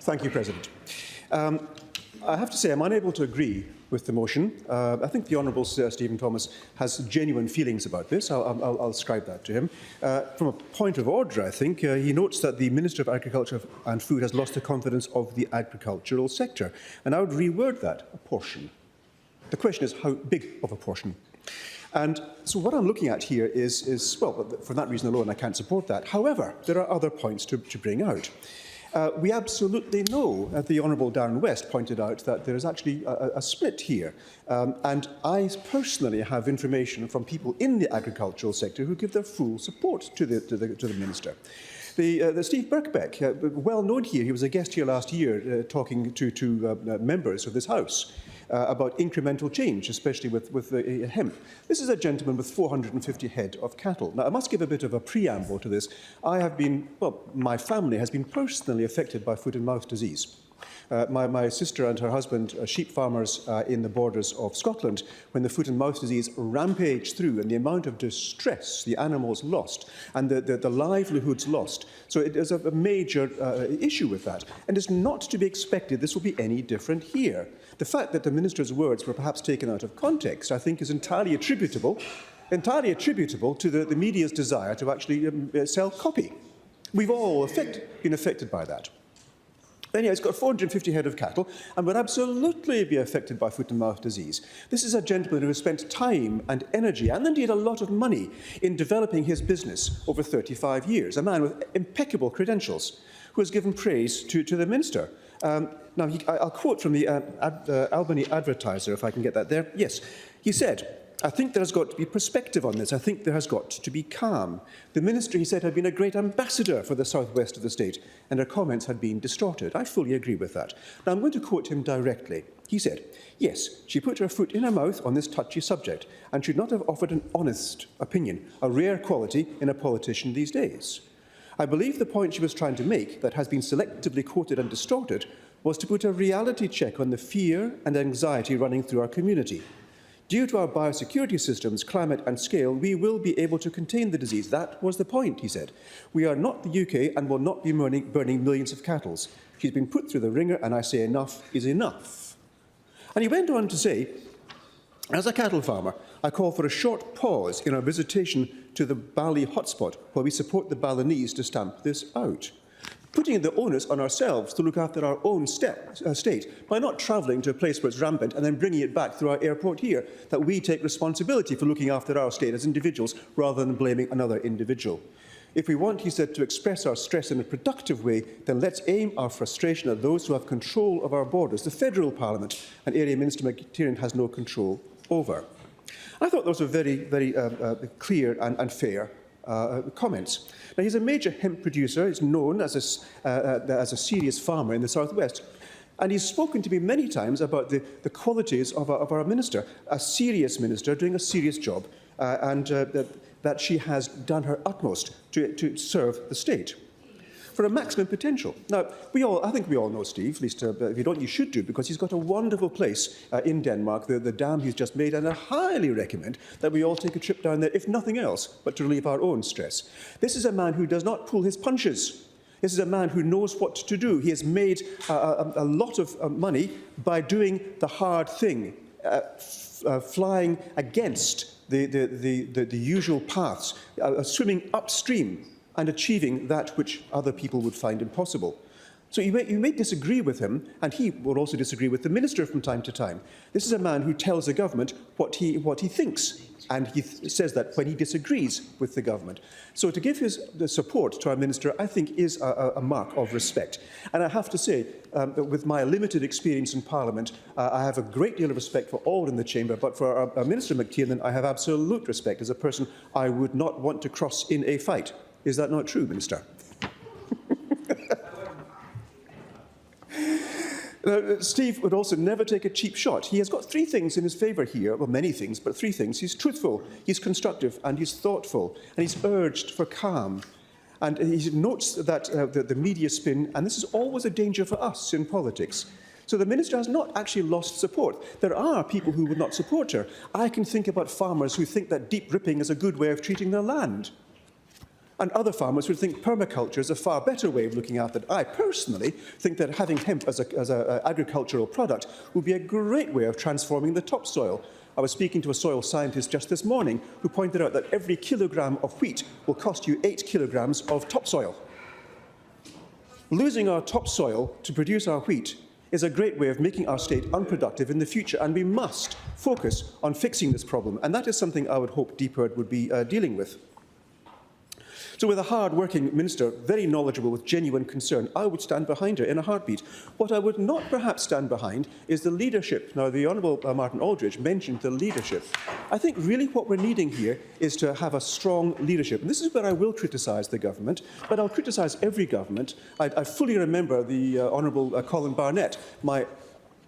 Thank you, President. I have to say I'm unable to agree with the motion. I think the Honourable Sir Stephen Thomas has genuine feelings about this. I'll ascribe that to him. From a point of order, I think, he notes that the Minister of Agriculture and Food has lost the confidence of the agricultural sector. And I would reword that, a portion. The question is how big of a portion. And so what I'm looking at here is well, for that reason alone, I can't support that. However, there are other points to bring out. We absolutely know, as the Honourable Darren West pointed out, that there is actually a split here. And I personally have information from people in the agricultural sector who give their full support to the Minister. The Steve Birkbeck, well known here, he was a guest here last year talking to members of this House about incremental change, especially with hemp. This is a gentleman with 450 head of cattle. Now, I must give a bit of a preamble to this. I have been, well, my family has been personally affected by foot and mouth disease. My sister and her husband are sheep farmers in the borders of Scotland when the foot and mouth disease rampaged through, and the amount of distress the animals lost and the livelihoods lost. So it is a major issue with that, and it's not to be expected this will be any different here. The fact that the Minister's words were perhaps taken out of context, I think, is entirely attributable to the media's desire to actually sell copy. We've all been affected by that. Anyhow, it's got 450 head of cattle and would absolutely be affected by foot and mouth disease. This is a gentleman who has spent time and energy, and indeed a lot of money, in developing his business over 35 years, a man with impeccable credentials, who has given praise to the Minister. Now, I'll quote from the Albany Advertiser, if I can get that there. Yes, he said, "I think there has got to be perspective on this. I think there has got to be calm. The Minister," he said, "had been a great ambassador for the southwest of the state, and her comments had been distorted." I fully agree with that. Now, I'm going to quote him directly. He said, "Yes, she put her foot in her mouth on this touchy subject, and should not have offered an honest opinion, a rare quality in a politician these days. I believe the point she was trying to make, that has been selectively quoted and distorted, was to put a reality check on the fear and anxiety running through our community. Due to our biosecurity systems, climate and scale, we will be able to contain the disease. That was the point," he said. "We are not the UK and will not be burning millions of cattle. She's been put through the ringer, and I say enough is enough." And he went on to say, "As a cattle farmer, I call for a short pause in our visitation to the Bali hotspot while we support the Balinese to stamp this out, putting the onus on ourselves to look after our own state by not travelling to a place where it's rampant and then bringing it back through our airport here, that we take responsibility for looking after our state as individuals rather than blaming another individual. If we want," he said, "to express our stress in a productive way, then let's aim our frustration at those who have control of our borders, the Federal Parliament, an area Minister MacTiernan has no control over." I thought those were very, very clear and fair comments. Now, he's a major hemp producer. He's known as a serious farmer in the southwest. And he's spoken to me many times about the qualities of our minister, a serious minister doing a serious job, and that she has done her utmost to serve the state for a maximum potential. Now, I think we all know Steve, at least if you don't, you should do, because he's got a wonderful place in Denmark, the dam he's just made, and I highly recommend that we all take a trip down there, if nothing else, but to relieve our own stress. This is a man who does not pull his punches. This is a man who knows what to do. He has made a lot of money by doing the hard thing, flying against the usual paths, swimming upstream, and achieving that which other people would find impossible. So you may disagree with him, and he will also disagree with the Minister from time to time. This is a man who tells the government what he thinks, and he says that when he disagrees with the government. So to give the support to our Minister, I think, is a mark of respect. And I have to say that with my limited experience in Parliament, I have a great deal of respect for all in the Chamber, but for our Minister MacTiernan, I have absolute respect as a person I would not want to cross in a fight. Is that not true, Minister? Steve would also never take a cheap shot. He has got three things in his favour here, well, many things, but three things. He's truthful, he's constructive, and he's thoughtful, and he's urged for calm. And he notes that the media spin, and this is always a danger for us in politics. So the Minister has not actually lost support. There are people who would not support her. I can think about farmers who think that deep ripping is a good way of treating their land. And other farmers would think permaculture is a far better way of looking at it. I personally think that having hemp as an agricultural product would be a great way of transforming the topsoil. I was speaking to a soil scientist just this morning who pointed out that every kilogram of wheat will cost you 8 kilograms of topsoil. Losing our topsoil to produce our wheat is a great way of making our state unproductive in the future, and we must focus on fixing this problem. And that is something I would hope DPIRD would be dealing with. So with a hard-working minister, very knowledgeable with genuine concern, I would stand behind her in a heartbeat. What I would not perhaps stand behind is the leadership. Now, the Honourable Martin Aldridge mentioned the leadership. I think really what we're needing here is to have a strong leadership. And this is where I will criticise the government, but I'll criticise every government. I fully remember the Honourable Colin Barnett, my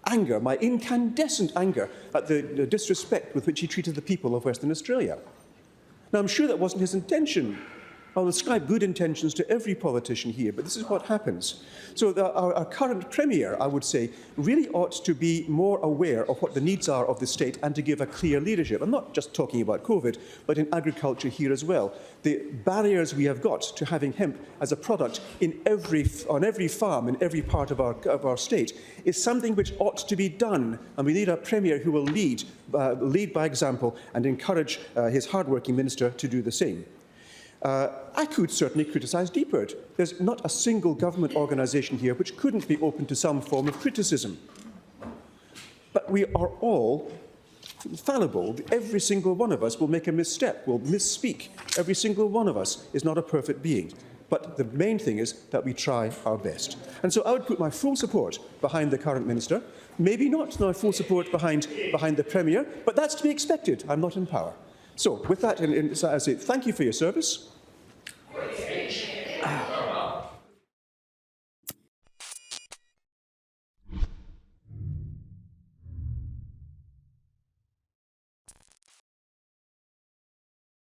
anger, my incandescent anger at the disrespect with which he treated the people of Western Australia. Now, I'm sure that wasn't his intention. I'll ascribe good intentions to every politician here, but this is what happens. So our current Premier, I would say, really ought to be more aware of what the needs are of the state and to give a clear leadership. I'm not just talking about COVID, but in agriculture here as well. The barriers we have got to having hemp as a product on every farm in every part of our state is something which ought to be done. And we need a Premier who will lead by example and encourage his hard-working minister to do the same. I could certainly criticise DPIRD. There's not a single government organisation here which couldn't be open to some form of criticism. But we are all fallible. Every single one of us will make a misstep, will misspeak. Every single one of us is not a perfect being. But the main thing is that we try our best. And so I would put my full support behind the current minister. Maybe not my full support behind the Premier, but that's to be expected. I'm not in power. So with that, I say thank you for your service.